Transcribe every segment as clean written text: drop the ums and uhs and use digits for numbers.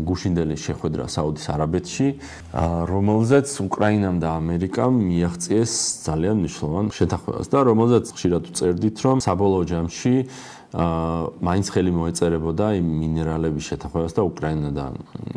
გუშინდელი შეხვედრა საუდის არაბეთში, რომელზეც უკრაინამ და ამერიკამ მიაღწიეს ძალიან მნიშვნელოვან შეთანხმებას და რომელზეც ხშირად წერდით, რომ საბოლოო ჯამში მაინც ხელი მოეწერებოდა იმ მინერალების შეთანხმებას და უკრაინა და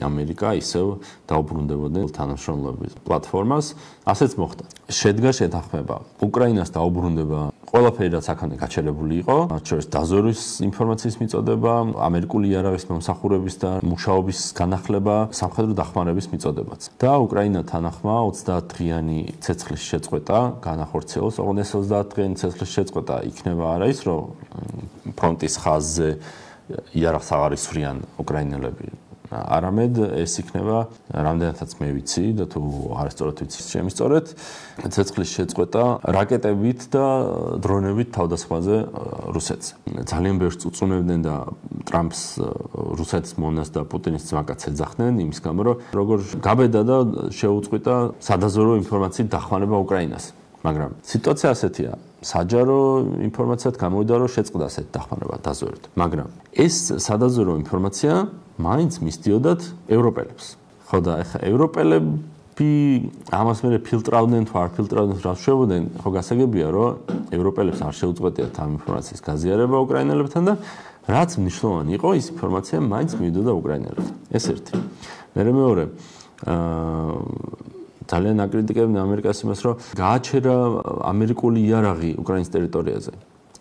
ამერიკა ისევ დაუბრუნდებოდნენ თანამშრომლობის პლატფორმას. ასეც მოხდა. შედგა შეთანხმება. უკრაინას დაუბრუნდება ყველაფერი, რაც აქამდე გაჩერებული იყო, მათ შორის დაზვერვის ინფორმაციის მიწოდება, ამერიკული იარაღის მომსახურების და მუშაობის განახლება, სამხედრო დახმარების მიწოდებაც. და უკრაინა თანახმა 30 დღიანი ცეცხლის შეწყვეტა განახორციელოს. ოღონდ ეს 30 დღიანი ცეცხლის შეწყვეტა იქნება არა ის, რომ ფრონტის ხაზზე იარაღს აღარ ისვრიან უკრაინელები. არამედ ეს იქნება რამდენადაც მე ვიცი და თუ არასწორად ვიცი შემისწორეთ ცეცხლის შეწყვეტა რაკეტებით და დრონებით თავდასხმაზე რუსეთს. ძალიან ბევრს უწუნებდნენ და ტრამპს რუსეთის მონას და პუტინის ძმაკაც ეძახდნენ იმის გამო რომ როგორ გაბედა და შეუწყვიტა სადაზვერვო ინფორმაციით დახმარება უკრაინას. მაგრამ სიტუაცია ასეთია. საჯარო ინფორმაციად გამოვიდა რომ შეწყდა ასეთ დახმარება დაზვერვით. მაგრამ ეს სადაზვერვო ინფორმაცია მაინც მისდიოდათ ევროპელებს. ხო და ეხა ევროპელები ამას მერე ფილტრავდნენ თუ არ ფილტრავდნენ რა შეებოდნენ, ხო გასაგებია რომ ევროპელებს არ შეუწყვეტიათ ამ ინფორმაციის გაზიარება უკრაინელებთან და რაც მნიშვნელოვანი იყო ის ინფორმაცია მაინც მივიდოდა უკრაინელებთან. ეს ერთი. მეორე ძალიან აკრიტიკებდნენ ამერიკას იმას, რომ გააჩერა ამერიკული იარაღი უკრაინის ტერიტორიაზე.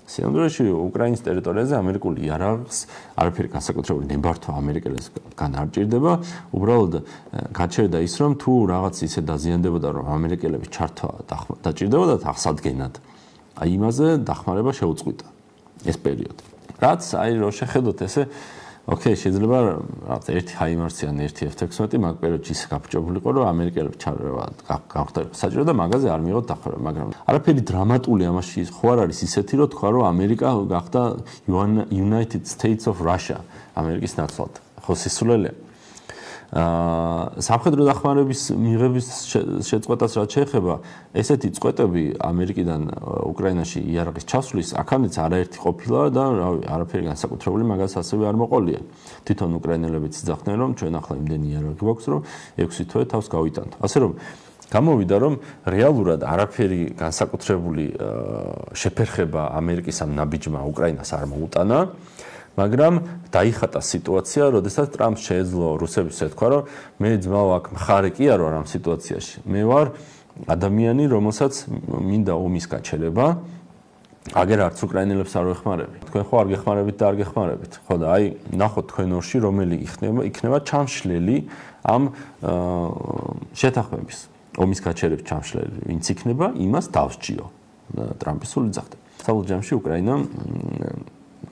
სინამდვილეში უკრაინის ტერიტორიაზე ამერიკული იარაღს არაფერი განსაკუთრებული ნებართვა ამერიკელისგან არ ჭირდება, უბრალოდ გაჩერდა ის, რომ თუ რაღაც ისე დაზიანდებოდა, რომ ამერიკელების ჩართვა დაჭირდებოდა აღსადგენად, აი იმაზე დახმარება შეუწყვიტა ეს პერიოდი. რაც აი რო შეხედოთ ესე ოკეი, შეიძლება რაღაც ერთი ჰაიმარსი ან ერთი F-16 მაგ პერიოდში ისე გაფრჭებულიყო, რომ ამერიკელები ჩარევა გავხდა საჭირო და მაგაზე არ მიიღოთ დახმარება, მაგრამ არაფერი დრამატული ამაში ხო არ არის ისეთი, რომ თქვა, რომ ამერიკა გახდა United States of Russia, ამერიკის ნაცვლად. ხო სისულელეა. სამხედრო დახმარების მიღების შეწყვეტას რაც შეეხება, ესეთი წყვეტები ამერიკიდან უკრაინაში იარაღის ჩასვლის აქამდეც არაერთი ყოფილა და არაფერი განსაკუთრებული მაგას ასევე არ მოყოლია. თვითონ უკრაინელებიც იძახდნენ, რომ ჩვენ ახლა იმდენი იარაღი გვაქვს, რომ 6 თვე თავს გავიტანთ. ასე რომ გამოვიდა, რომ რეალურად არაფერი განსაკუთრებული შეფერხება ამერიკის ამ ნაბიჯმა უკრაინას არ მოუტანა. მაგრამ დაიხატა სიტუაცია, როდესაც ტრამპს შეეძლო რუსებს ეთქვა, რომ მე ძმაო აქ მხარე კი არ ვარ ამ სიტუაციაში. მე ვარ ადამიანი, რომელსაც მინდა ომის გაჩერება. აგერ არც უკრაინელებს არ ვეხმარები. თქვენ ხო არ გეხმარებით და არ გეხმარებით. ხო და აი ნახოთ თქვენ ორში რომელი იქნება ჩამშლელი ამ შეთანხმების. ომის გაჩერების ჩამშლელი. ვინც იქნება, იმას დავსჯიო. ტრამპის სულ იძახდა. საბოლოო ჯამში უკრაინა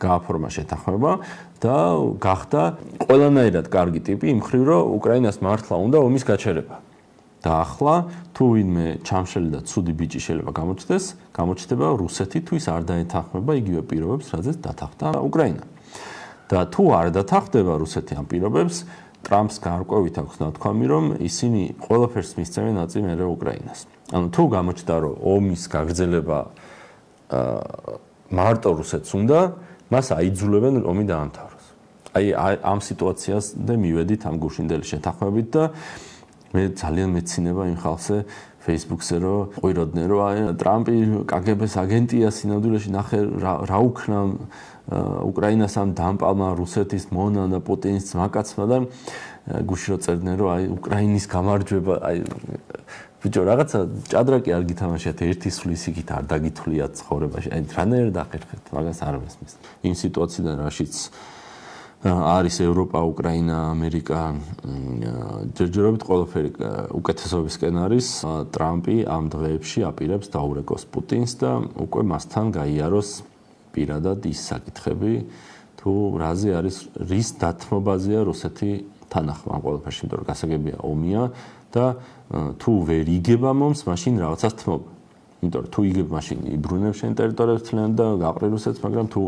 გააფორმა შეთანხმება და გახდა ყველანაირად კარგი ტიპი იმ მხრივ, რომ უკრაინას მართლა უნდა ომის გაჩერება. და ახლა თუ ვინმე ჩამშლელი და ცუდი ბიჭი შეიძლება გამოჩნდება რუსეთი თუ ის არ დაეთანხმება იგივე პირობებს, რაზეც დათანხმდა უკრაინა. და თუ არ დათანხმდება რუსეთი ამ პირობებს, ტრამპს გარკვევით აქვს ნათქვამი, რომ ისინი ყველაფერს მისცემენ აწინ მერე უკრაინას. ანუ თუ გამოჩნდა, რომ ომის გაგრძელება მარტო რუსეთს უნდა, მას აიძულებენ ომი დაამთავროს. აი ამ სიტუაციაზე მივედით ამ გუშინდელი შეთანხმებით და მე ძალიან მეცინება იმ ხალხზე Facebook-ზე რომ ყვიროდნენ რომ აი ტრამპი KGB-ს აგენტია სინამდვილეში ნახე რა უქნა უკრაინას ამ დამპალმა რუსეთის მონა და პუტინის ძმაკაცმა და გუში რო წერდნენ რომ აი უკრაინის გამარჯვება აი ბიჭო რაღაცა ჭადრაკი არ გითამაშიათ ერთი სulis იქით არ დაგითვლიათ ცხოვრებაში აი რანაირ დახერხეთ მაგას არ მესმის იმ სიტუაციიდან რაშიც არის ევროპა, უკრაინა, ამერიკა ჯერჯერობით ყველაფერი უკეთესობისკენ არის ტრამპი ამ დღეებში აპირებს დაურეკოს პუტინს და უკვე მასთან გაიაროს პირადად ის საკითხები თუ რაზე არის რის დათმობაზეა რუსეთი თანახმა ყველაფერში იმიტომ რომ გასაგებია ომია და თუ ვერ იგება მომს მაშინ რაღაცას თმობა იმიტომ რომ თუ იგებ მაშინ იბრუნებ შენ ტერიტორიებს თლიან და გაყრი რუსეთს მაგრამ თუ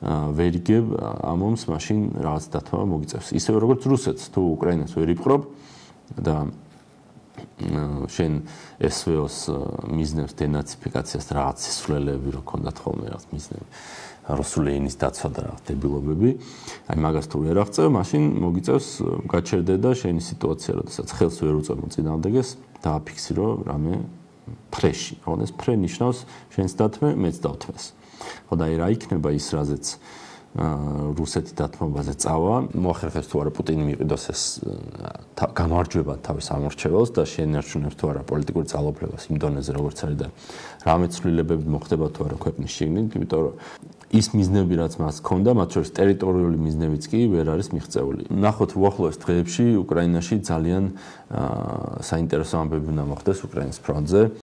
ვერ იგებ ამომს მაშინ რაღაც დათმობა მოგიწევს ისევე როგორც რუსეთს თუ უკრაინას ვერ იპყრობ და შენ SVO-ს მიზნებს დენაციფიკაციას რაღაც სისულელეები რო ქონდათ ხოლმე რაღაც მიზნები რუსული ენის დაცვა და დებილობები. აი მაგას თუ ვერ აღწევ, მაშინ მოგიწევს გაჩერდე და შენი სიტუაცია, როდესაც ხელს ვერ უწევ მოწინააღმდეგეს, დააფიქსირო რამე ფრეში. ხო, ეს ფრე ნიშნავს შენს დათმე, მეც დავთმეს. ხო და აი რა იქნება ის, რაზეც რუსეთი დათმობაზე წავა, მოახერხებს თუ არა პუტინი მიყიდოს ეს გამარჯვება თავის ამორჩეველს და შეენარჩუნებს თუ არა პოლიტიკური ძალაუფლებას იმ დონეზე, როგორც არის და რა მეცვლილებები მოხდება თუ არა ქვეყნის შიგნით, იმიტომ რომ ის მიზნები, რაც მას ჰქონდა, მათ შორის ტერიტორიული მიზნებიც კი ვერ არის მიღწეული. ნახოთ უახლოეს დღეებში უკრაინაში ძალიან საინტერესო ამბები უნდა მოხდეს უკრაინის ფრონტზე.